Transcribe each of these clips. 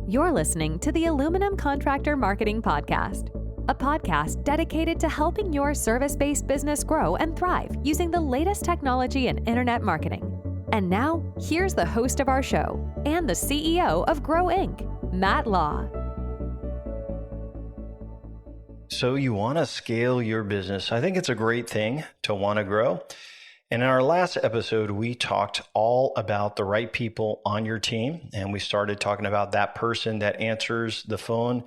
You're listening to the Aluminum Contractor Marketing Podcast, a podcast dedicated to helping your service-based business grow and thrive using the latest technology in internet marketing. And now, here's the host of our show and the CEO of Grow Inc., Matt Law. So you want to scale your business. I think it's a great thing to want to grow. And in our last episode, we talked all about the right people on your team. And we started talking about that person that answers the phone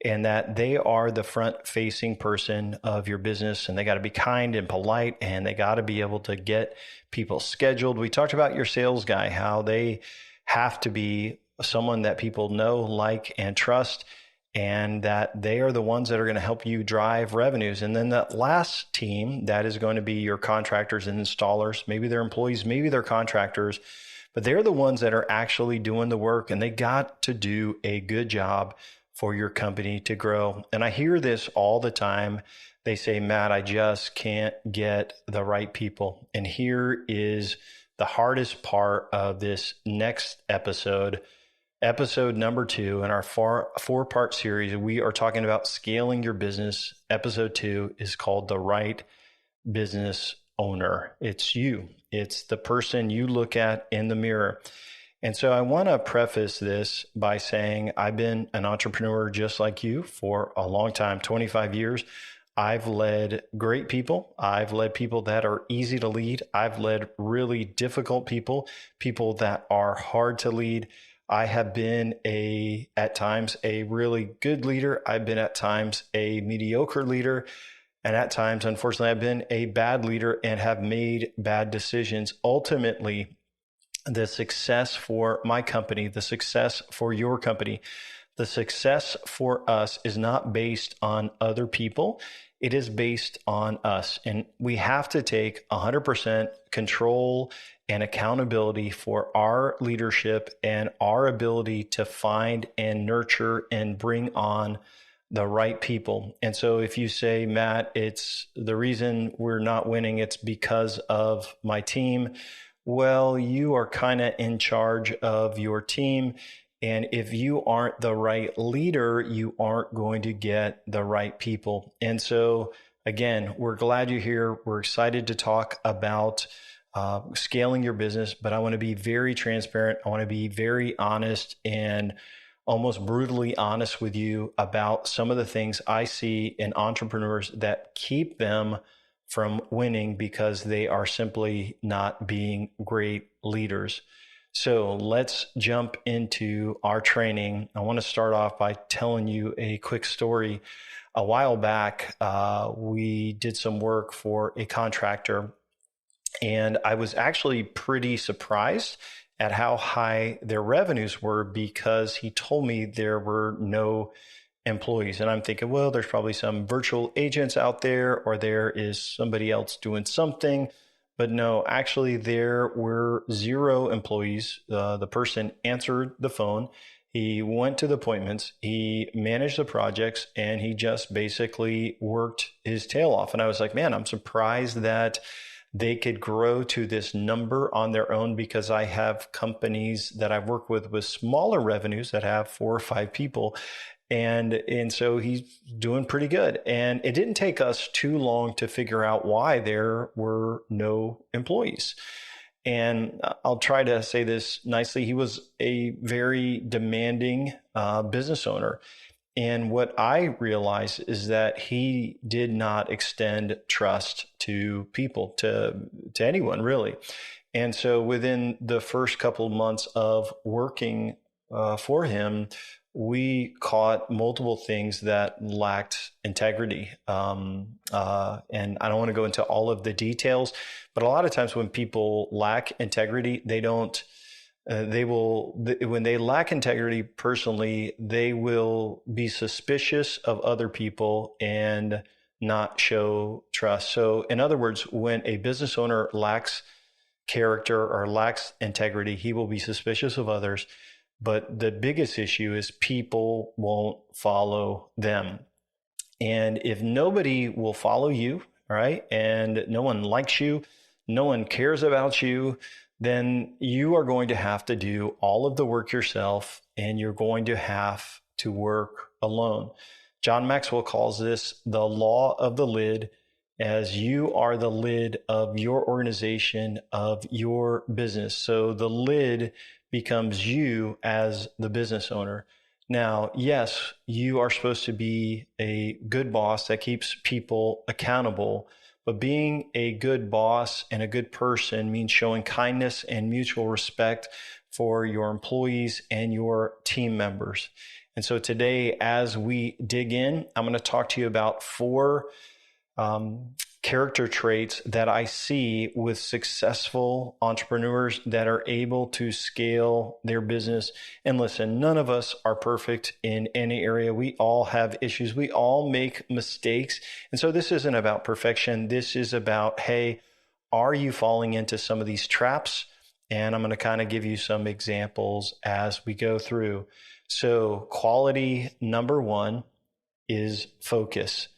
and that they are the front-facing person of your business. And they got to be kind and polite, and they got to be able to get people scheduled. We talked about your sales guy, how they have to be someone that people know, like, and trust, and that they are the ones that are going to help you drive revenues. And then that last team, that is going to be your contractors and installers. Maybe they're employees, maybe they're contractors, but they're the ones that are actually doing the work, and they got to do a good job for your company to grow. And I hear this all the time. They say, Matt, I just can't get the right people. And here is the hardest part of this next episode. Episode number 2 in our four-part series, we are talking about scaling your business. Episode 2 is called The Right Business Owner. It's you. It's the person you look at in the mirror. And so I want to preface this by saying I've been an entrepreneur just like you for a long time, 25 years. I've led great people. I've led people that are easy to lead. I've led really difficult people, people that are hard to lead. I have been at times a really good leader. I've been at times a mediocre leader. And at times, unfortunately, I've been a bad leader and have made bad decisions. Ultimately, the success for my company, the success for your company, the success for us is not based on other people. It is based on us. And we have to take 100% control and accountability for our leadership and our ability to find and nurture and bring on the right people. And so if you say, Matt, it's the reason we're not winning, it's because of my team. Well, you are kind of in charge of your team. And if you aren't the right leader, you aren't going to get the right people. And so again, we're glad you're here. We're excited to talk about scaling your business, but I want to be very transparent. I want to be very honest and almost brutally honest with you about some of the things I see in entrepreneurs that keep them from winning because they are simply not being great leaders. So let's jump into our training. I want to start off by telling you a quick story. A while back, we did some work for a contractor, and I was actually pretty surprised at how high their revenues were because he told me there were no employees. And I'm thinking, well, there's probably some virtual agents out there, or there is somebody else doing something. But no, actually there were 0 employees. The person answered the phone. He went to the appointments. He managed the projects, and he just basically worked his tail off. And I was like, man, I'm surprised that they could grow to this number on their own, because I have companies that I've worked with smaller revenues that have 4 or 5 people. And so he's doing pretty good. And it didn't take us too long to figure out why there were no employees. And I'll try to say this nicely. He was a very demanding business owner. And what I realized is that he did not extend trust to people, to anyone really. And so within the first couple of months of working for him, we caught multiple things that lacked integrity. And I don't want to go into all of the details, but a lot of times when people lack integrity, when they lack integrity personally, they will be suspicious of other people and not show trust. So in other words, when a business owner lacks character or lacks integrity, he will be suspicious of others. But the biggest issue is people won't follow them. And if nobody will follow you, right, and no one likes you, no one cares about you, then you are going to have to do all of the work yourself, and you're going to have to work alone. John Maxwell calls this the law of the lid, as you are the lid of your organization, of your business. So the lid becomes you as the business owner. Now, yes, you are supposed to be a good boss that keeps people accountable, but being a good boss and a good person means showing kindness and mutual respect for your employees and your team members. And so today, as we dig in, I'm going to talk to you about 4 character traits that I see with successful entrepreneurs that are able to scale their business. And listen, none of us are perfect in any area. We all have issues. We all make mistakes. And so this isn't about perfection. This is about, hey, are you falling into some of these traps? And I'm going to kind of give you some examples as we go through. So quality number 1 is focus.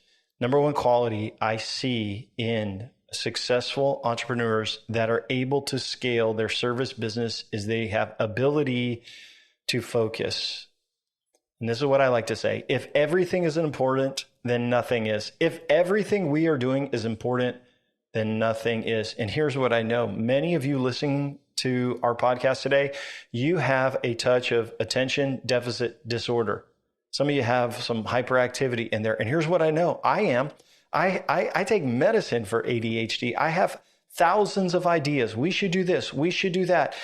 Number 1 quality I see in successful entrepreneurs that are able to scale their service business is they have ability to focus. And this is what I like to say. If everything is important, then nothing is. If everything we are doing is important, then nothing is. And here's what I know. Many of you listening to our podcast today, you have a touch of attention deficit disorder. Some of you have some hyperactivity in there. And here's what I know. I take medicine for ADHD. I have thousands of ideas. We should do this. We should do that.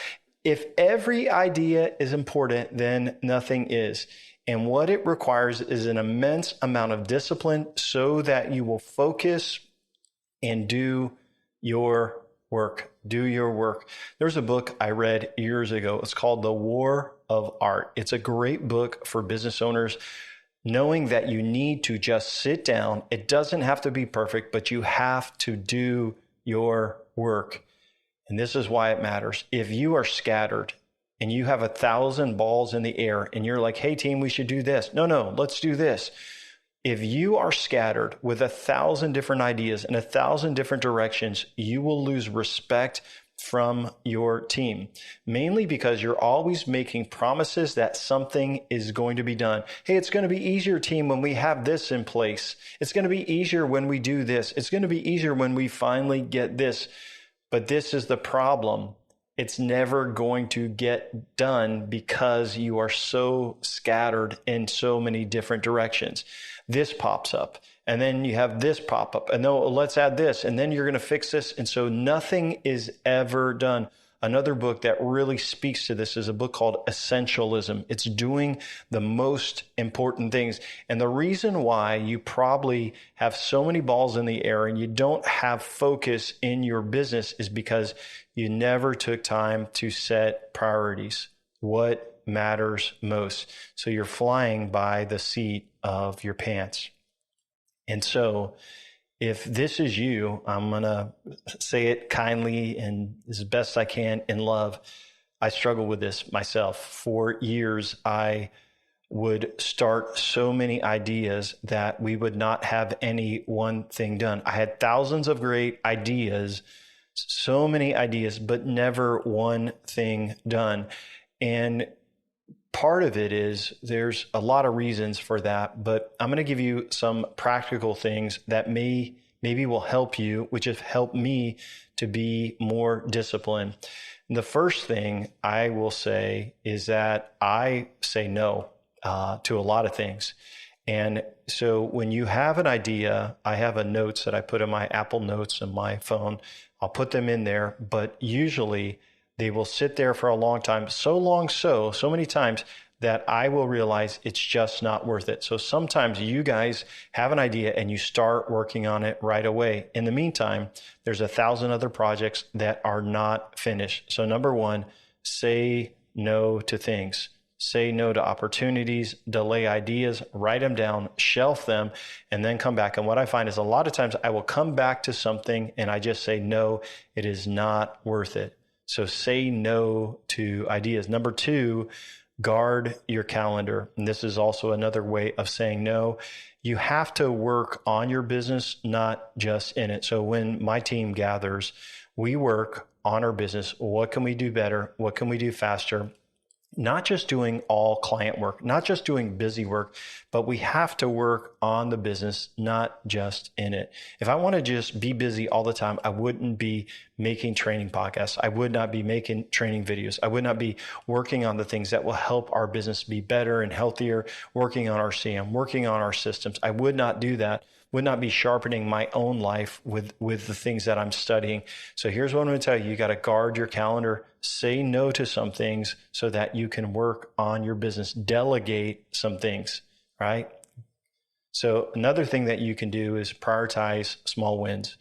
If every idea is important, then nothing is. And what it requires is an immense amount of discipline so that you will focus and do your work. Do your work. There's a book I read years ago. It's called The War of Art. It's a great book for business owners, knowing that you need to just sit down. It doesn't have to be perfect, but you have to do your work. And this is why it matters. If you are scattered and you have 1,000 balls in the air and you're like, hey team, we should do this. No, let's do this. If you are scattered with 1,000 different ideas in 1,000 different directions, you will lose respect from your team, mainly because you're always making promises that something is going to be done. Hey, it's going to be easier, team, when we have this in place. It's going to be easier when we do this. It's going to be easier when we finally get this. But this is the problem. It's never going to get done because you are so scattered in so many different directions. This pops up, and then you have this pop up, and no, let's add this, and then you're going to fix this. And so nothing is ever done. Another book that really speaks to this is a book called Essentialism. It's doing the most important things. And the reason why you probably have so many balls in the air and you don't have focus in your business is because you never took time to set priorities. What matters most? So you're flying by the seat of your pants. And so if this is you, I'm going to say it kindly and as best I can in love. I struggle with this myself. For years, I would start so many ideas that we would not have any one thing done. I had thousands of great ideas, so many ideas, but never one thing done. And part of it is there's a lot of reasons for that, but I'm going to give you some practical things that maybe will help you, which have helped me to be more disciplined. And the first thing I will say is that I say no to a lot of things. And so when you have an idea, I have a notes that I put in my Apple Notes on my phone. I'll put them in there, but usually they will sit there for a long time, so many times that I will realize it's just not worth it. So sometimes you guys have an idea and you start working on it right away. In the meantime, there's 1,000 other projects that are not finished. So number 1, say no to things. Say no to opportunities, delay ideas, write them down, shelf them, and then come back. And what I find is a lot of times I will come back to something and I just say, no, it is not worth it. So say no to ideas. Number 2, guard your calendar. And this is also another way of saying no. You have to work on your business, not just in it. So when my team gathers, we work on our business. What can we do better? What can we do faster? Not just doing all client work, not just doing busy work, but we have to work on the business, not just in it. If I want to just be busy all the time, I wouldn't be making training podcasts. I would not be making training videos. I would not be working on the things that will help our business be better and healthier, working on our CM, working on our systems. I would not do that. Would not be sharpening my own life with the things that I'm studying. So here's what I'm going to tell you. You got to guard your calendar, say no to some things so that you can work on your business, delegate some things, right? So another thing that you can do is prioritize small wins.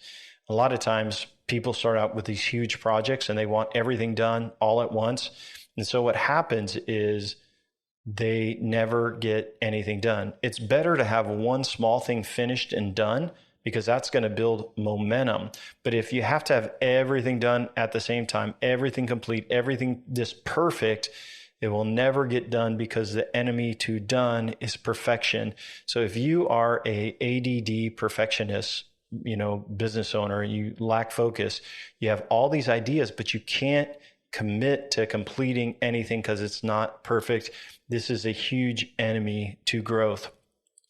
A lot of times people start out with these huge projects and they want everything done all at once. And so what happens is they never get anything done. It's better to have one small thing finished and done because that's going to build momentum. But if you have to have everything done at the same time, everything complete, everything just perfect, it will never get done because the enemy to done is perfection. So if you are a ADD perfectionist, business owner, you lack focus, you have all these ideas, but you can't commit to completing anything because it's not perfect. This is a huge enemy to growth.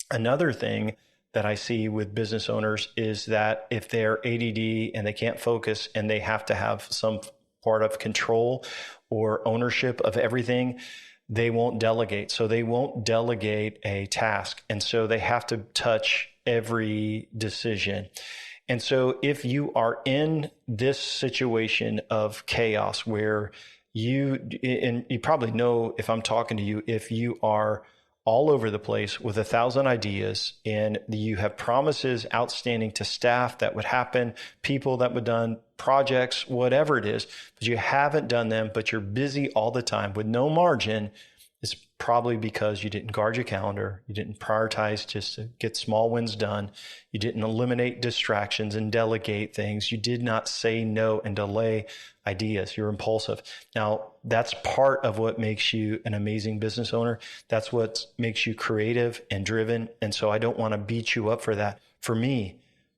Another thing that I see with business owners is that if they're ADD and they can't focus and they have to have some part of control or ownership of everything, they won't delegate. So they won't delegate a task. And so they have to touch every decision. And so if you are in this situation of chaos where and you probably know if I'm talking to you, if you are all over the place with 1,000 ideas and you have promises outstanding to staff that would happen, people that would done, projects, whatever it is, but you haven't done them, but you're busy all the time with no margin, it's probably because you didn't guard your calendar. You didn't prioritize just to get small wins done. You didn't eliminate distractions and delegate things. You did not say no and delay ideas. You're impulsive. Now, that's part of what makes you an amazing business owner. That's what makes you creative and driven. And so I don't want to beat you up for that. For me,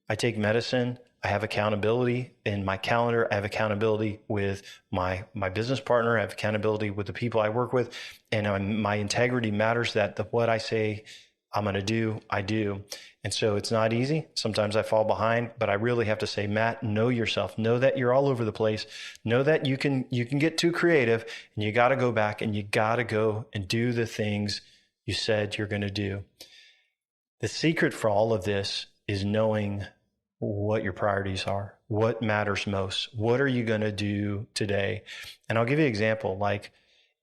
I take medicine. I have accountability in my calendar. I have accountability with my business partner. I have accountability with the people I work with. And my integrity matters that what I say I'm going to do, I do. And so it's not easy. Sometimes I fall behind, but I really have to say, Matt, know yourself. Know that you're all over the place. Know that you can get too creative and you got to go back and you got to go and do the things you said you're going to do. The secret for all of this is knowing what your priorities are, what matters most. What are you going to do today? And I'll give you an example. Like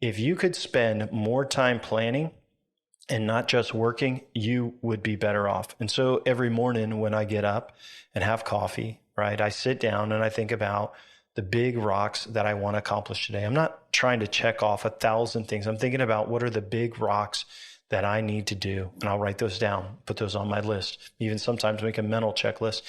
if you could spend more time planning and not just working, you would be better off. And so every morning when I get up and have coffee, right, I sit down and I think about the big rocks that I want to accomplish today. I'm not trying to check off 1,000 things. I'm thinking about what are the big rocks that I need to do. And I'll write those down, put those on my list, even sometimes make a mental checklist.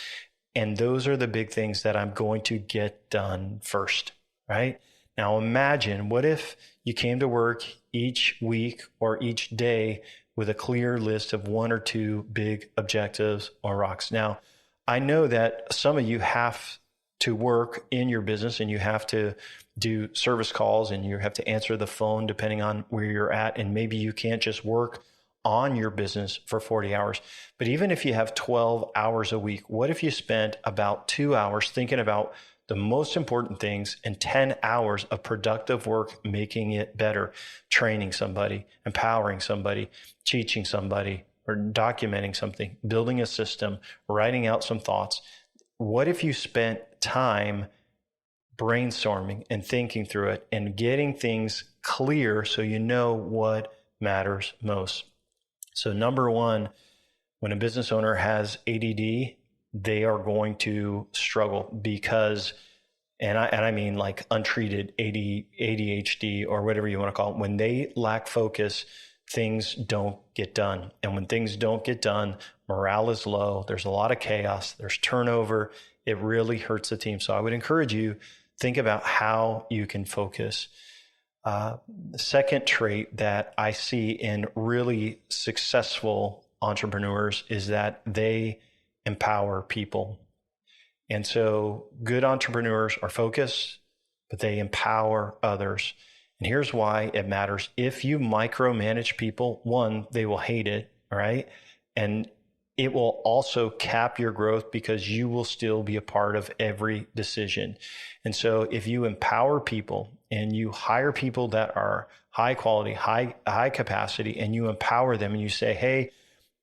And those are the big things that I'm going to get done first, right? Now imagine, what if you came to work each week or each day with a clear list of 1 or 2 big objectives or rocks? Now, I know that some of you have to work in your business and you have to do service calls and you have to answer the phone depending on where you're at. And maybe you can't just work on your business for 40 hours. But even if you have 12 hours a week, what if you spent about 2 hours thinking about the most important things and 10 hours of productive work making it better, training somebody, empowering somebody, teaching somebody, or documenting something, building a system, writing out some thoughts? What if you spent time brainstorming and thinking through it and getting things clear so you know what matters most? So number one, when a business owner has ADD, they are going to struggle because, and I mean like untreated ADHD or whatever you want to call it, when they lack focus, things don't get done. And when things don't get done, morale is low. There's a lot of chaos. There's turnover. It really hurts the team. So I would encourage you, think about how you can focus. The second trait that I see in really successful entrepreneurs is that they empower people. And so good entrepreneurs are focused, but they empower others. And here's why it matters. If you micromanage people, one, they will hate it, right? And it will also cap your growth because you will still be a part of every decision. And so if you empower people and you hire people that are high quality, high capacity, and you empower them and you say, hey,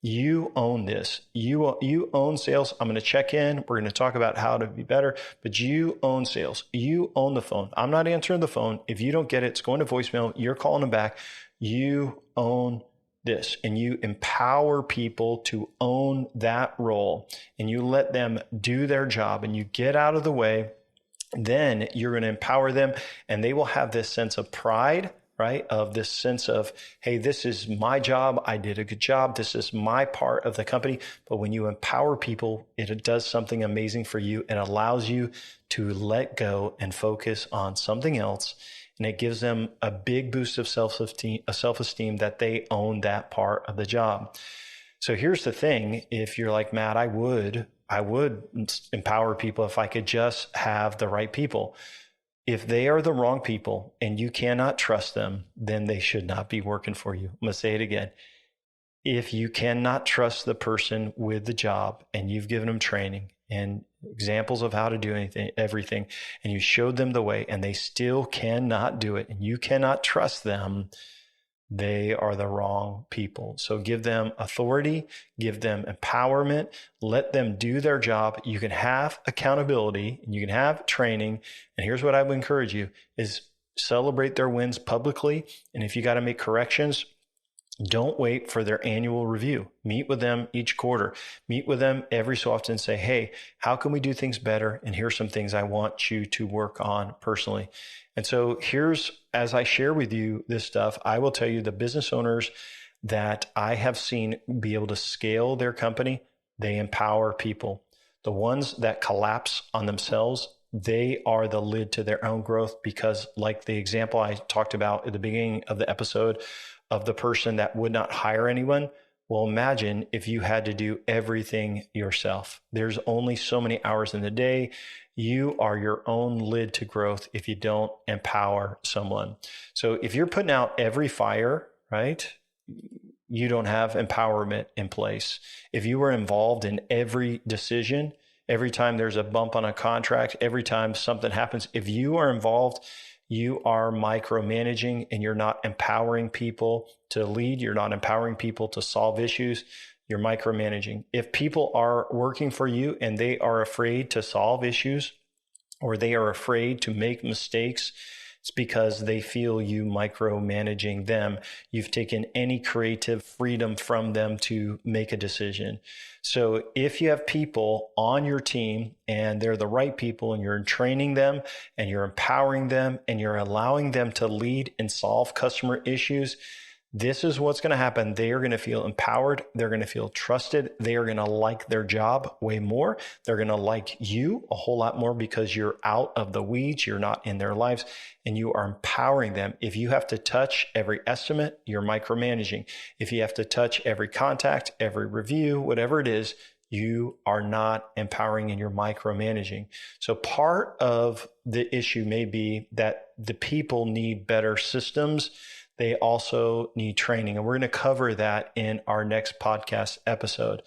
you own this. You own sales. I'm going to check in. We're going to talk about how to be better, but you own sales. You own the phone. I'm not answering the phone. If you don't get it, it's going to voicemail. You're calling them back. You own this, and you empower people to own that role, and you let them do their job, and you get out of the way. Then you're going to empower them, and they will have this sense of pride, right? Of this sense of, hey, this is my job. I did a good job. This is my part of the company. But when you empower people, it does something amazing for you. It allows you to let go and focus on something else. And it gives them a big boost of self-esteem that they own that part of the job. So here's the thing. If you're like, Matt, I would empower people if I could just have the right people. If they are the wrong people and you cannot trust them, then they should not be working for you. I'm going to say it again. If you cannot trust the person with the job and you've given them training and examples of how to do everything, and you showed them the way and they still cannot do it and you cannot trust them, they are the wrong people. So give them authority, give them empowerment, let them do their job. You can have accountability and you can have training. And here's what I would encourage you is celebrate their wins publicly. And if you got to make corrections, don't wait for their annual review. Meet with them each quarter. Meet with them every so often and say, hey, how can we do things better? And here's some things I want you to work on personally. And so as I share with you this stuff, I will tell you the business owners that I have seen be able to scale their company, they empower people. The ones that collapse on themselves, they are the lid to their own growth because, like the example I talked about at the beginning of the episode of the person that would not hire anyone. Well, imagine if you had to do everything yourself. There's only so many hours in the day. You are your own lid to growth if you don't empower someone. So if you're putting out every fire, right, you don't have empowerment in place. If you were involved in every decision, every time there's a bump on a contract, every time something happens, if you are involved, you are micromanaging and you're not empowering people to lead. You're not empowering people to solve issues. You're micromanaging. If people are working for you and they are afraid to solve issues or they are afraid to make mistakes, it's because they feel you micromanaging them. You've taken any creative freedom from them to make a decision. So if you have people on your team and they're the right people and you're training them and you're empowering them and you're allowing them to lead and solve customer issues, this is what's going to happen. They are going to feel empowered. They're going to feel trusted. They are going to like their job way more. They're going to like you a whole lot more because you're out of the weeds. You're not in their lives and you are empowering them. If you have to touch every estimate, you're micromanaging. If you have to touch every contact, every review, whatever it is, you are not empowering and you're micromanaging. So part of the issue may be that the people need better systems. They also need training. And we're going to cover that in our next podcast episode.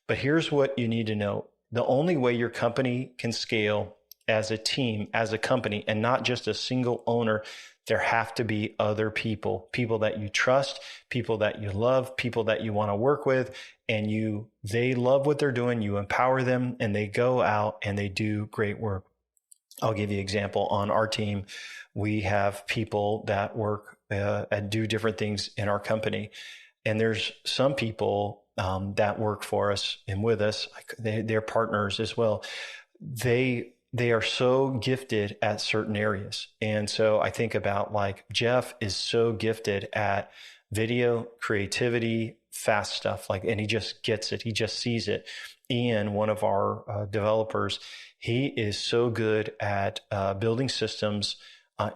But here's what you need to know. The only way your company can scale as a team, as a company, and not just a single owner, there have to be other people that you trust, people that you love, people that you want to work with, and they love what they're doing. You empower them and they go out and they do great work. I'll give you an example. On our team, we have people that work and do different things in our company. And there's some people that work for us and with us, they're partners as well. They are so gifted at certain areas. And so I think about like Jeff is so gifted at video, creativity, fast stuff, and he just gets it. He just sees it. Ian, one of our developers, he is so good at building systems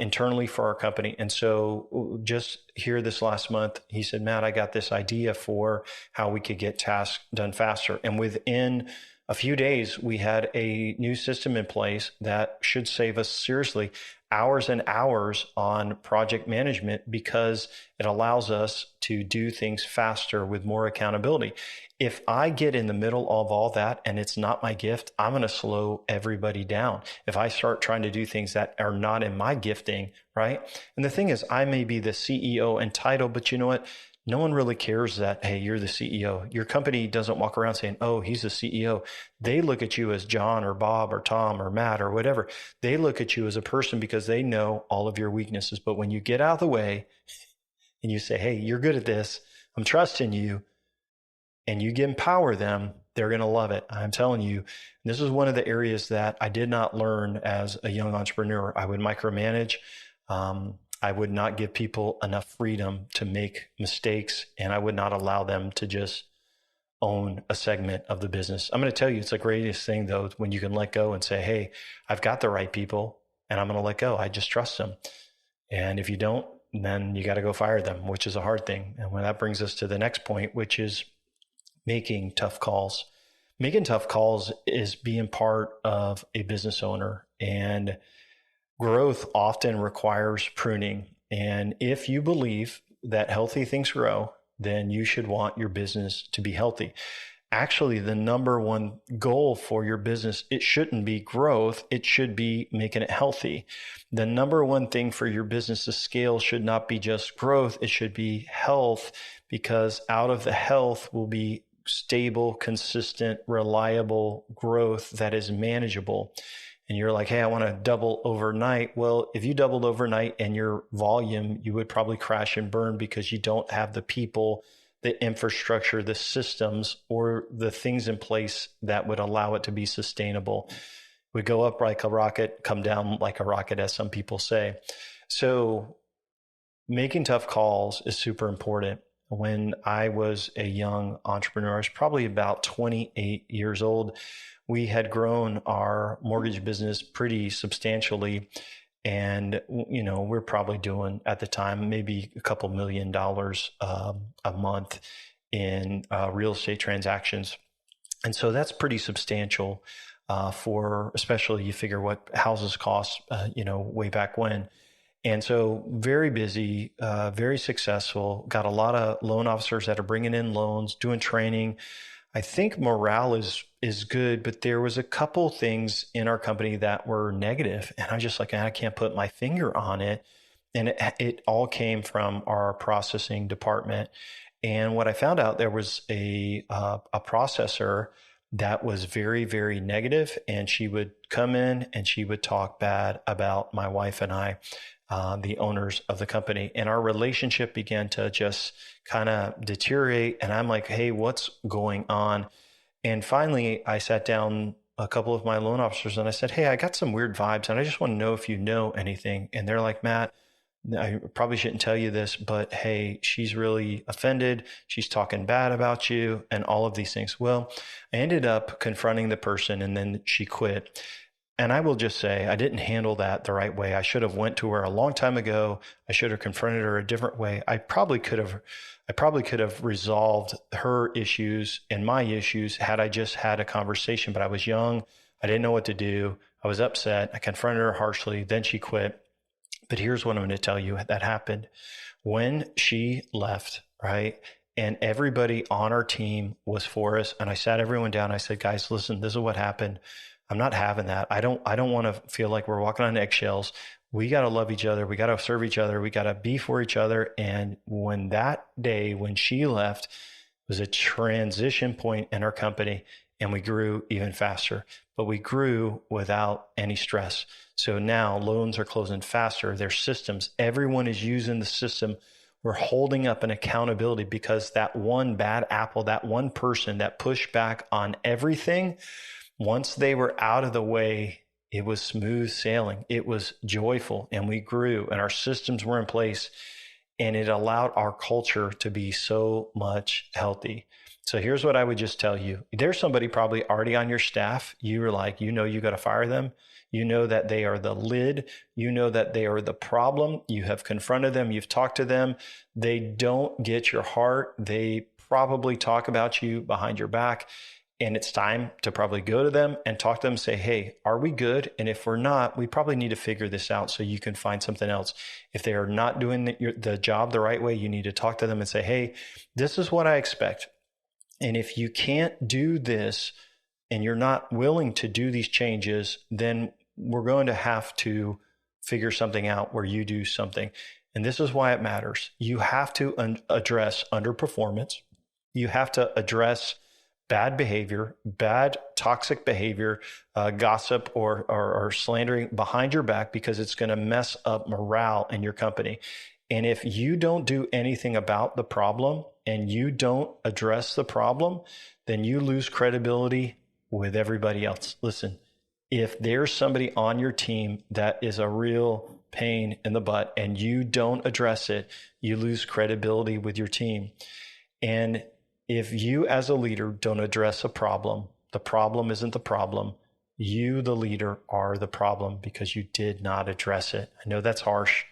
internally for our company. And so just here this last month, he said, Matt, I got this idea for how we could get tasks done faster. And within a few days, we had a new system in place that should save us seriously hours and hours on project management because it allows us to do things faster with more accountability. If I get in the middle of all that and it's not my gift, I'm going to slow everybody down. If I start trying to do things that are not in my gifting, right? And the thing is, I may be the CEO and title, but you know what? No one really cares that, hey, you're the CEO. Your company doesn't walk around saying, oh, he's the CEO. They look at you as John or Bob or Tom or Matt or whatever. They look at you as a person because they know all of your weaknesses. But when you get out of the way and you say, hey, you're good at this, I'm trusting you, and you empower them, they're going to love it. I'm telling you, this is one of the areas that I did not learn as a young entrepreneur. I would micromanage. I would not give people enough freedom to make mistakes, and I would not allow them to just own a segment of the business. I'm going to tell you, it's the greatest thing, though, when you can let go and say, hey, I've got the right people, and I'm going to let go. I just trust them. And if you don't, then you got to go fire them, which is a hard thing. And when that brings us to the next point, which is making tough calls. Making tough calls is being part of a business owner, and growth often requires pruning. And if you believe that healthy things grow, then you should want your business to be healthy. Actually, the number one goal for your business, it shouldn't be growth. It should be making it healthy. The number one thing for your business to scale should not be just growth. It should be health, because out of the health will be stable, consistent, reliable growth that is manageable. And you're like, hey, I want to double overnight. Well, if you doubled overnight and your volume, you would probably crash and burn because you don't have the people, the infrastructure, the systems, or the things in place that would allow it to be sustainable. We go up like a rocket, come down like a rocket, as some people say. So making tough calls is super important. When I was a young entrepreneur, I was probably about 28 years old. We had grown our mortgage business pretty substantially. And, we're probably doing at the time, maybe a couple $1 million a month in real estate transactions. And so that's pretty substantial for, especially you figure what houses cost, way back when. And so very busy, very successful, got a lot of loan officers that are bringing in loans, doing training. I think morale is good, but there was a couple things in our company that were negative. And I just I can't put my finger on it. And it all came from our processing department. And what I found out, there was a processor that was very, very negative. And she would come in and she would talk bad about my wife and I, the owners of the company. And our relationship began to just kind of deteriorate. And I'm like, hey, what's going on? And finally, I sat down a couple of my loan officers and I said, hey, I got some weird vibes and I just want to know if you know anything. And they're like, Matt, I probably shouldn't tell you this, but hey, she's really offended. She's talking bad about you and all of these things. Well, I ended up confronting the person and then she quit. And I will just say, I didn't handle that the right way. I should have went to her a long time ago. I should have confronted her a different way. I probably could have resolved her issues and my issues had I just had a conversation, but I was young. I didn't know what to do. I was upset. I confronted her harshly. Then she quit. But here's what I'm going to tell you that happened. When she left, right, and everybody on our team was for us, and I sat everyone down. I said, guys, listen, this is what happened. I'm not having that. I don't want to feel like we're walking on eggshells. We got to love each other. We got to serve each other. We got to be for each other. And when she left, was a transition point in our company, and we grew even faster. But we grew without any stress. So now loans are closing faster. There's systems. Everyone is using the system. We're holding up an accountability because that one bad apple, that one person that pushed back on everything, once they were out of the way, it was smooth sailing. It was joyful, and we grew, and our systems were in place, and it allowed our culture to be so much healthy. So here's what I would just tell you. There's somebody probably already on your staff. You're like, you got to fire them. You know that they are the lid. You know that they are the problem. You have confronted them. You've talked to them. They don't get your heart. They probably talk about you behind your back. And it's time to probably go to them and talk to them and say, hey, are we good? And if we're not, we probably need to figure this out so you can find something else. If they are not doing the job the right way, you need to talk to them and say, hey, this is what I expect. And if you can't do this and you're not willing to do these changes, then we're going to have to figure something out where you do something. And this is why it matters. You have to address underperformance. You have to address bad behavior, bad toxic behavior, gossip or slandering behind your back, because it's going to mess up morale in your company. And if you don't do anything about the problem and you don't address the problem, then you lose credibility with everybody else. Listen, if there's somebody on your team that is a real pain in the butt and you don't address it, you lose credibility with your team. And if you as a leader don't address a problem, the problem isn't the problem. You, the leader, are the problem because you did not address it. I know that's harsh.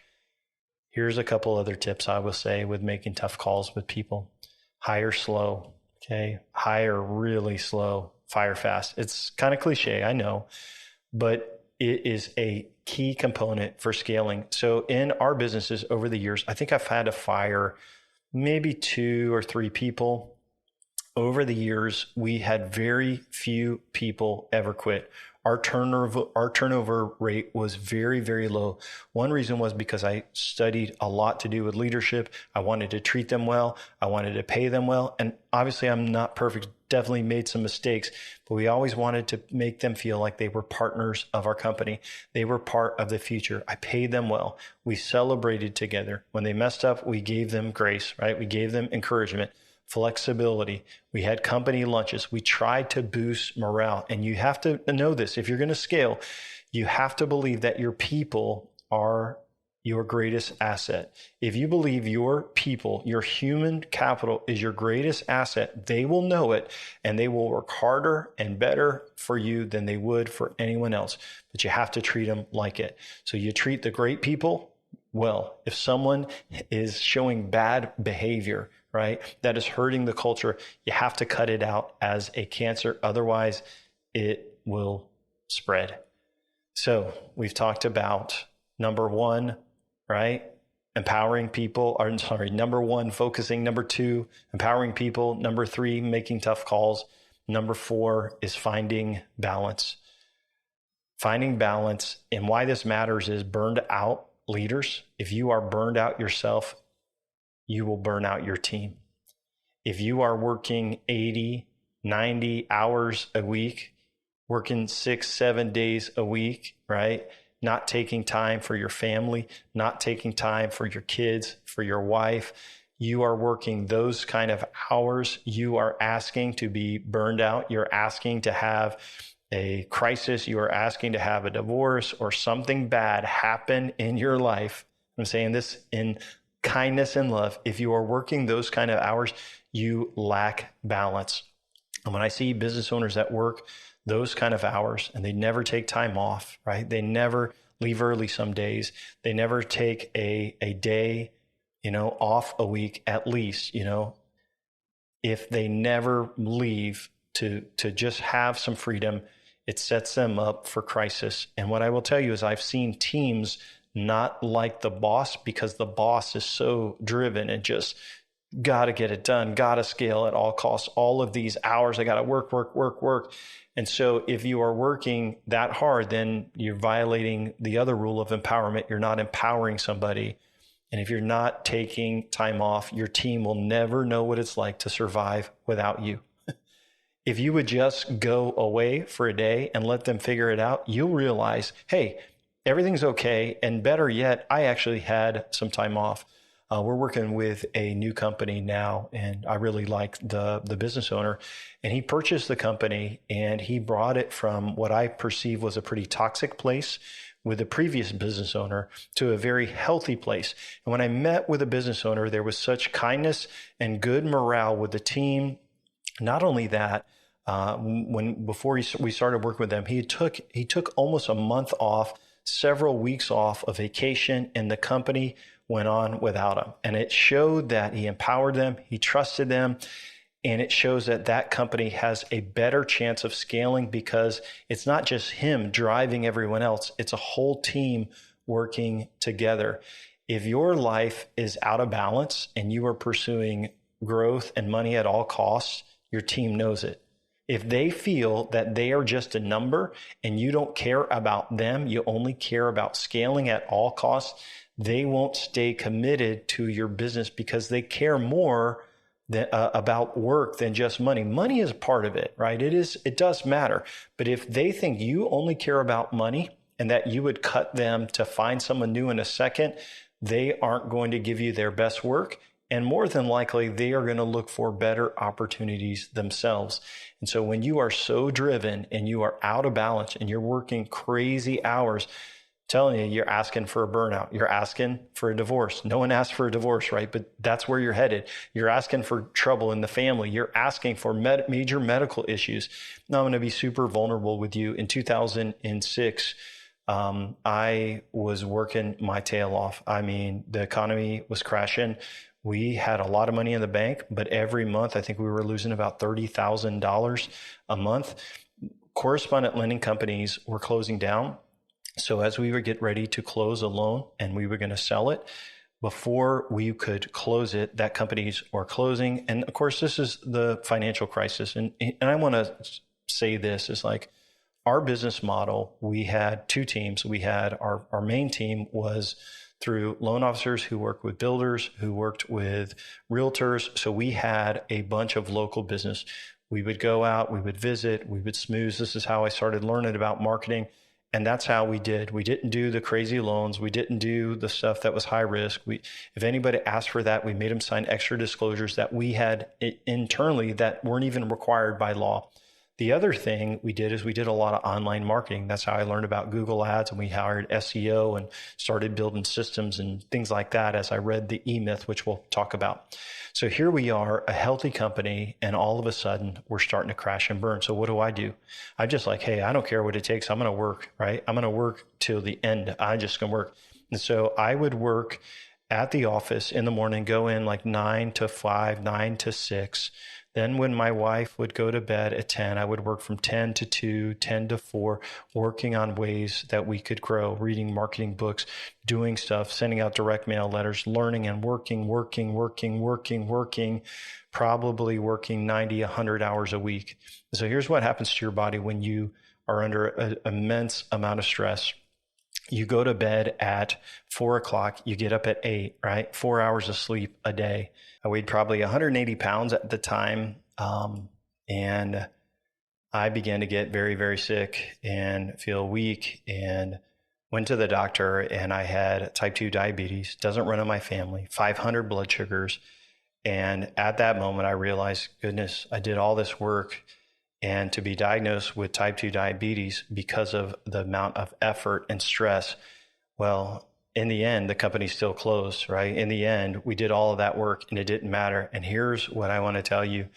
Here's a couple other tips I will say with making tough calls with people. Hire slow, okay? Hire really slow, fire fast. It's kind of cliche, I know, but it is a key component for scaling. So in our businesses over the years, I think I've had to fire maybe 2 or 3 people. Over the years, we had very few people ever quit. Our turnover rate was very, very low. One reason was because I studied a lot to do with leadership. I wanted to treat them well. I wanted to pay them well. And obviously, I'm not perfect, definitely made some mistakes, but we always wanted to make them feel like they were partners of our company. They were part of the future. I paid them well. We celebrated together. When they messed up, we gave them grace, right? We gave them encouragement. Flexibility. We had company lunches. We tried to boost morale. And you have to know this. If you're going to scale, you have to believe that your people are your greatest asset. If you believe your people, your human capital is your greatest asset, they will know it and they will work harder and better for you than they would for anyone else. But you have to treat them like it. So you treat the great people well. If someone is showing bad behavior, right, that is hurting the culture, you have to cut it out as a cancer. Otherwise, it will spread. So we've talked about number 1, right? Empowering people, number 1, focusing. Number 2, empowering people. Number 3, making tough calls. Number 4 is finding balance. Finding balance. And why this matters is burned out leaders. If you are burned out yourself, you will burn out your team. If you are working 80, 90 hours a week, working 6, 7 days a week, right? Not taking time for your family, not taking time for your kids, for your wife. You are working those kind of hours. You are asking to be burned out. You're asking to have a crisis. You are asking to have a divorce or something bad happen in your life. I'm saying this in kindness and love. If you are working those kind of hours, you lack balance. And when I see business owners that work those kind of hours and they never take time off, right? They never leave early some days. They never take a day, off a week at least, if they never leave to just have some freedom, it sets them up for crisis. And what I will tell you is I've seen teams not like the boss because the boss is so driven and just got to get it done, got to scale at all costs, all of these hours, I got to work. And so if you are working that hard, then you're violating the other rule of empowerment. You're not empowering somebody. And if you're not taking time off, your team will never know what it's like to survive without you. If you would just go away for a day and let them figure it out, you'll realize, hey, everything's okay. And better yet, I actually had some time off. We're working with a new company now, and I really like the business owner. And he purchased the company, and he brought it from what I perceive was a pretty toxic place with the previous business owner to a very healthy place. And when I met with a business owner, there was such kindness and good morale with the team. Not only that, before we started working with them, he took almost a month off, several weeks off of vacation, and the company went on without him. And it showed that he empowered them, he trusted them, And it shows that that company has a better chance of scaling because it's not just him driving everyone else. It's a whole team working together. If your life is out of balance and you are pursuing growth and money at all costs, your team knows it. If they feel that they are just a number and you don't care about them, you only care about scaling at all costs, they won't stay committed to your business because they care more about work than just money. Money is part of it, right? It does matter. But if they think you only care about money and that you would cut them to find someone new in a second, they aren't going to give you their best work. And more than likely, they are going to look for better opportunities themselves. And so when you are so driven and you are out of balance and you're working crazy hours, telling you, you're asking for a burnout. You're asking for a divorce. No one asked for a divorce, right? But that's where you're headed. You're asking for trouble in the family. You're asking for major medical issues. Now, I'm going to be super vulnerable with you. In 2006, I was working my tail off. I mean, the economy was crashing. We had a lot of money in the bank, but every month, I think we were losing about $30,000 a month. Correspondent lending companies were closing down. So as we would get ready to close a loan and we were going to sell it, before we could close it, that companies were closing. And of course, this is the financial crisis. And I want to say this is like our business model, we had two teams. We had our main team was through loan officers who worked with builders, who worked with realtors. So we had a bunch of local business. We would go out, we would visit, we would smooth. This is how I started learning about marketing. And that's how we did. We didn't do the crazy loans. We didn't do the stuff that was high risk. If anybody asked for that, we made them sign extra disclosures that we had internally that weren't even required by law. The other thing we did is we did a lot of online marketing. That's how I learned about Google Ads, and we hired SEO and started building systems and things like that as I read the E-Myth, which we'll talk about. So here we are, a healthy company, and all of a sudden we're starting to crash and burn. So what do? I'm just like, hey, I don't care what it takes. I'm going to work, right? I'm going to work till the end. I'm just going to work. And so I would work at the office in the morning, go in like 9 to 5, 9 to 6. Then when my wife would go to bed at 10, I would work from 10 to 2, 10 to 4, working on ways that we could grow, reading marketing books, doing stuff, sending out direct mail letters, learning and working, probably working 90, 100 hours a week. So here's what happens to your body when you are under an immense amount of stress. You go to bed at 4 o'clock, you get up at 8, right? 4 hours of sleep a day. I weighed probably 180 pounds at the time. And I began to get very, very sick and feel weak and went to the doctor, and I had type 2 diabetes, doesn't run in my family, 500 blood sugars. And at that moment, I realized, goodness, I did all this work, and to be diagnosed with type 2 diabetes because of the amount of effort and stress, well, in the end, the company still closed, right? In the end, we did all of that work and it didn't matter. And here's what I want to tell you.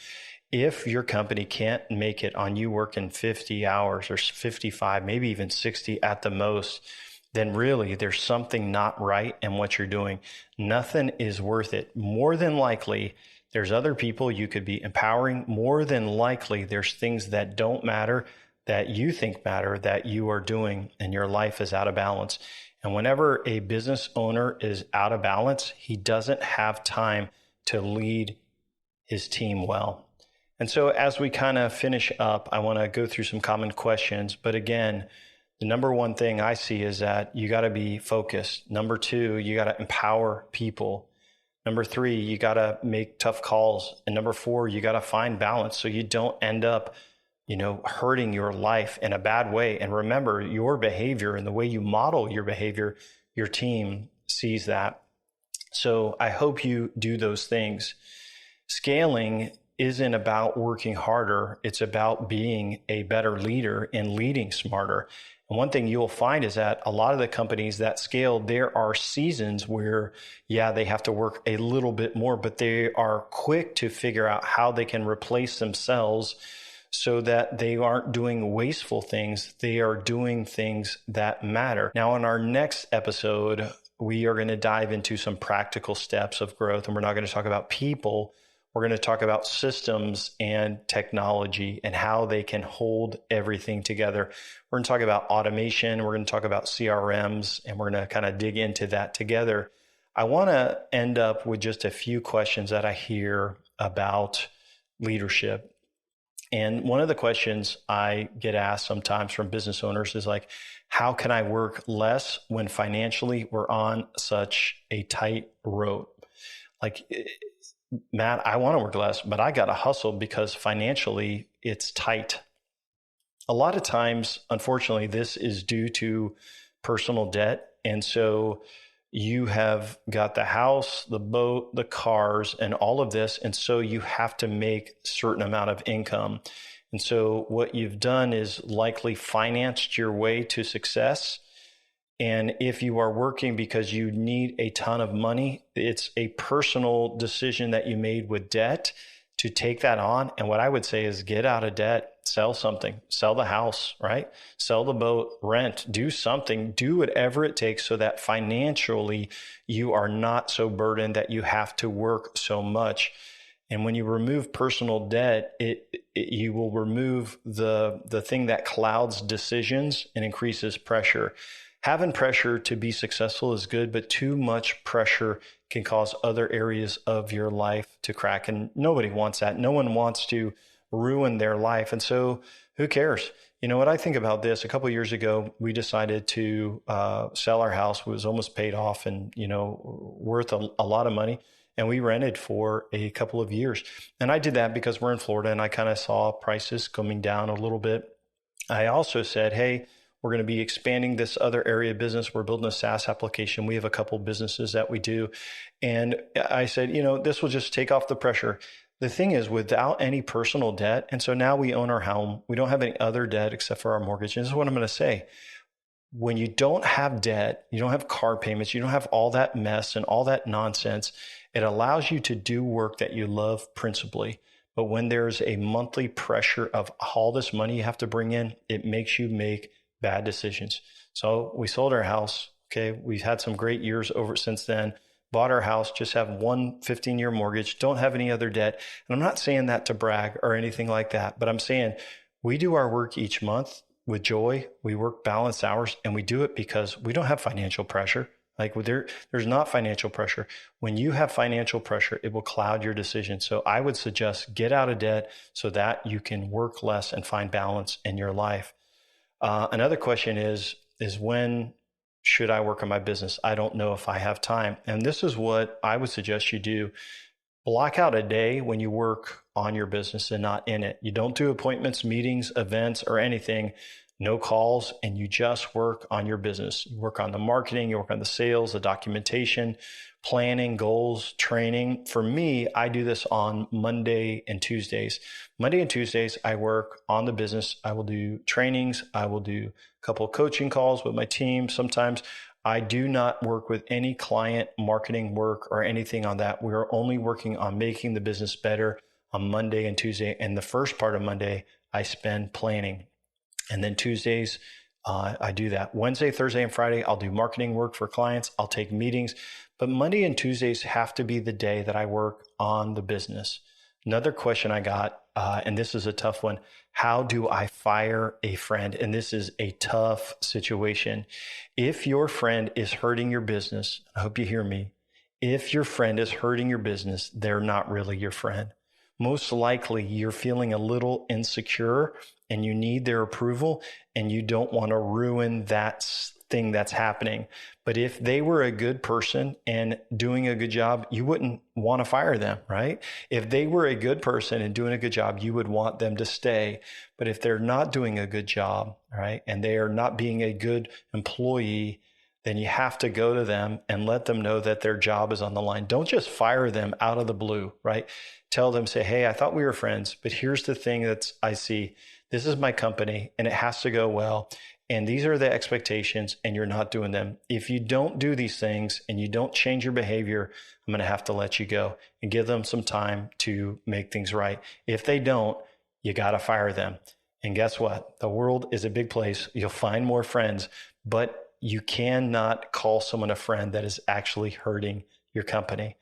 If your company can't make it on you working 50 hours or 55, maybe even 60 at the most, then really there's something not right in what you're doing. Nothing is worth it. More than likely, there's other people you could be empowering. More than likely, there's things that don't matter that you think matter that you are doing, and your life is out of balance. And whenever a business owner is out of balance, he doesn't have time to lead his team well. And so as we kind of finish up, I want to go through some common questions. But again, the number one thing I see is that you got to be focused. Number two, you got to empower people. Number three, you got to make tough calls. And number four, you got to find balance so you don't end up, hurting your life in a bad way. And remember, your behavior and the way you model your behavior, your team sees that. So I hope you do those things. Scaling isn't about working harder. It's about being a better leader and leading smarter. And one thing you'll find is that a lot of the companies that scale, there are seasons where, they have to work a little bit more, but they are quick to figure out how they can replace themselves so that they aren't doing wasteful things. They are doing things that matter. Now, in our next episode, we are going to dive into some practical steps of growth, and we're not going to talk about people. We're going to talk about systems and technology and how they can hold everything together. We're going to talk about automation. We're going to talk about CRMs, and we're going to kind of dig into that together. I want to end up with just a few questions that I hear about leadership. And one of the questions I get asked sometimes from business owners is like, how can I work less when financially we're on such a tight rope? Like, Matt, I want to work less, but I got to hustle because financially it's tight. A lot of times, unfortunately, this is due to personal debt. And so you have got the house, the boat, the cars, and all of this. And so you have to make a certain amount of income. And so what you've done is likely financed your way to success. And if you are working because you need a ton of money, it's a personal decision that you made with debt to take that on. And what I would say is get out of debt, sell something, sell the house, right? Sell the boat, rent, do something, do whatever it takes so that financially you are not so burdened that you have to work so much. And when you remove personal debt, you will remove the thing that clouds decisions and increases pressure. Having pressure to be successful is good, but too much pressure can cause other areas of your life to crack. And nobody wants that. No one wants to ruin their life. And so who cares? You know what I think about this? A couple of years ago, we decided to sell our house. It was almost paid off and, worth a lot of money. And we rented for a couple of years. And I did that because we're in Florida and I kind of saw prices coming down a little bit. I also said, hey, we're going to be expanding this other area of business. We're building a SaaS application. We have a couple of businesses that we do. And I said, this will just take off the pressure. The thing is, without any personal debt, and so now we own our home. We don't have any other debt except for our mortgage. And this is what I'm going to say. When you don't have debt, you don't have car payments, you don't have all that mess and all that nonsense, it allows you to do work that you love principally. But when there's a monthly pressure of all this money you have to bring in, it makes you make bad decisions. So we sold our house. Okay. We've had some great years over since then. Bought our house, just have one 15-year mortgage, don't have any other debt. And I'm not saying that to brag or anything like that, but I'm saying we do our work each month with joy. We work balanced hours and we do it because we don't have financial pressure. Like there's not financial pressure. When you have financial pressure, it will cloud your decision. So I would suggest get out of debt so that you can work less and find balance in your life. Another question is when should I work on my business? I don't know if I have time. And this is what I would suggest you do. Block out a day when you work on your business and not in it. You don't do appointments, meetings, events, or anything, no calls, and you just work on your business. You work on the marketing, you work on the sales, the documentation, planning, goals, training. For me, I do this on Monday and Tuesdays. Monday and Tuesdays, I work on the business. I will do trainings. I will do a couple of coaching calls with my team. Sometimes I do not work with any client marketing work or anything on that. We are only working on making the business better on Monday and Tuesday. And the first part of Monday, I spend planning. And then Tuesdays, I do that. Wednesday, Thursday, and Friday, I'll do marketing work for clients. I'll take meetings. But Monday and Tuesdays have to be the day that I work on the business. Another question I got, and this is a tough one. How do I fire a friend? And this is a tough situation. If your friend is hurting your business, I hope you hear me. If your friend is hurting your business, they're not really your friend. Most likely you're feeling a little insecure and you need their approval and you don't want to ruin that thing that's happening. But if they were a good person and doing a good job, you wouldn't want to fire them, right? If they were a good person and doing a good job, you would want them to stay. But if they're not doing a good job, right, and they are not being a good employee, then you have to go to them and let them know that their job is on the line. Don't just fire them out of the blue, right? Tell them, say, hey, I thought we were friends, but here's the thing that I see. This is my company and it has to go well. And these are the expectations and you're not doing them. If you don't do these things and you don't change your behavior, I'm going to have to let you go and give them some time to make things right. If they don't, you got to fire them. And guess what? The world is a big place. You'll find more friends, but you cannot call someone a friend that is actually hurting your company.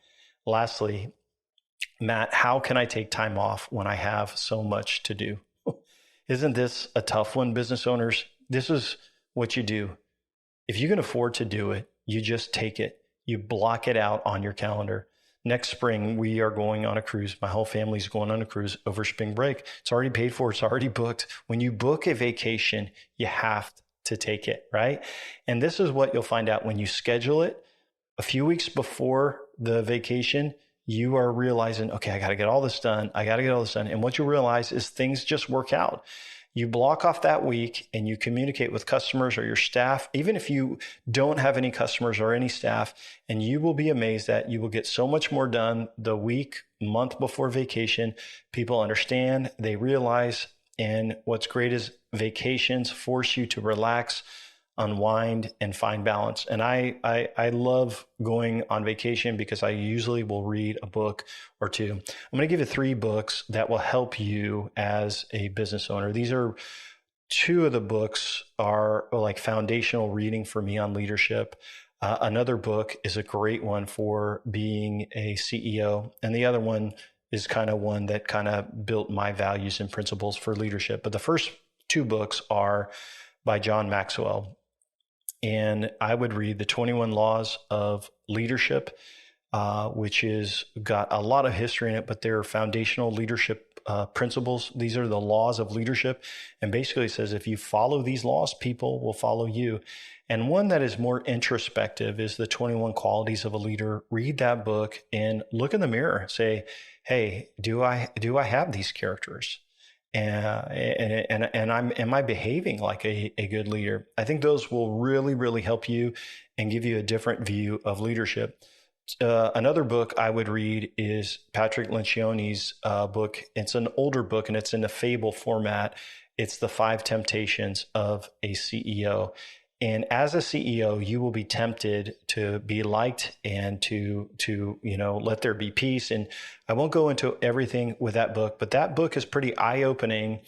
Lastly, Matt, how can I take time off when I have so much to do? Isn't this a tough one, business owners? This is what you do. If you can afford to do it, you just take it. You block it out on your calendar. Next spring, we are going on a cruise. My whole family's going on a cruise over spring break. It's already paid for. It's already booked. When you book a vacation, you have to take it, right? And this is what you'll find out when you schedule it. A few weeks before the vacation, you are realizing, okay, I got to get all this done. And what you realize is things just work out. You block off that week and you communicate with customers or your staff, even if you don't have any customers or any staff, and you will be amazed that you will get so much more done the week, month before vacation. People understand, they realize, and what's great is vacations force you to relax, unwind, and find balance. And I love going on vacation because I usually will read a book or two. I'm going to give you 3 books that will help you as a business owner. These are 2 of the books are like foundational reading for me on leadership. Another book is a great one for being a CEO. And the other one is kind of one that kind of built my values and principles for leadership. But the first 2 books are by John Maxwell. And I would read the 21 Laws of Leadership, which is got a lot of history in it, but they're foundational leadership principles. These are the laws of leadership. And basically it says, if you follow these laws, people will follow you. And one that is more introspective is the 21 Qualities of a Leader. Read that book and look in the mirror. Say, hey, do I have these characters? Am I behaving like a good leader? I think those will really, really help you and give you a different view of leadership. Another book I would read is Patrick Lencioni's book. It's an older book and it's in the fable format. It's The 5 Temptations of a CEO. And as a CEO, you will be tempted to be liked and to let there be peace. And I won't go into everything with that book, but that book is pretty eye-opening.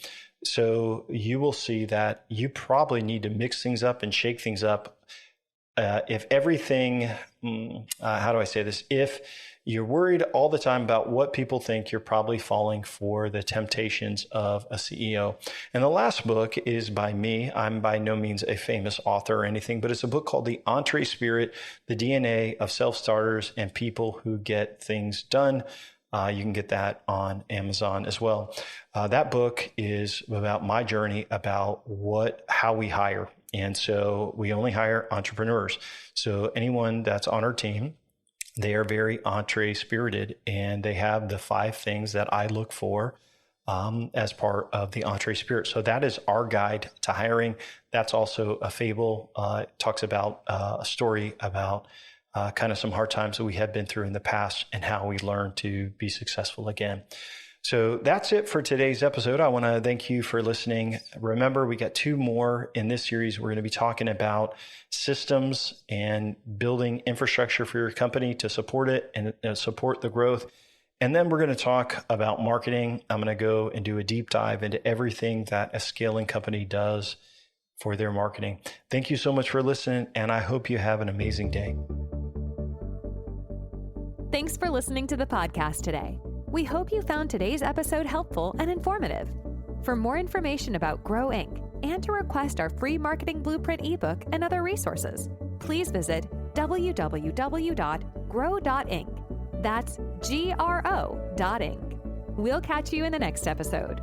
So you will see that you probably need to mix things up and shake things up. If you're worried all the time about what people think, you're probably falling for the temptations of a CEO. And the last book is by me. I'm by no means a famous author or anything, but it's a book called The Entree Spirit, The DNA of Self-Starters and People Who Get Things Done. You can get that on Amazon as well. That book is about my journey about how we hire. And so we only hire entrepreneurs. So anyone that's on our team, they are very entree spirited, and they have the 5 things that I look for as part of the entree spirit. So that is our guide to hiring. That's also a fable. It talks about a story about kind of some hard times that we had been through in the past and how we learned to be successful again. So that's it for today's episode. I want to thank you for listening. Remember, we got 2 more in this series. We're going to be talking about systems and building infrastructure for your company to support it and support the growth. And then we're going to talk about marketing. I'm going to go and do a deep dive into everything that a scaling company does for their marketing. Thank you so much for listening, and I hope you have an amazing day. Thanks for listening to the podcast today. We hope you found today's episode helpful and informative. For more information about Grow Inc. and to request our free marketing blueprint ebook and other resources, please visit www.grow.inc. That's GRO.inc. We'll catch you in the next episode.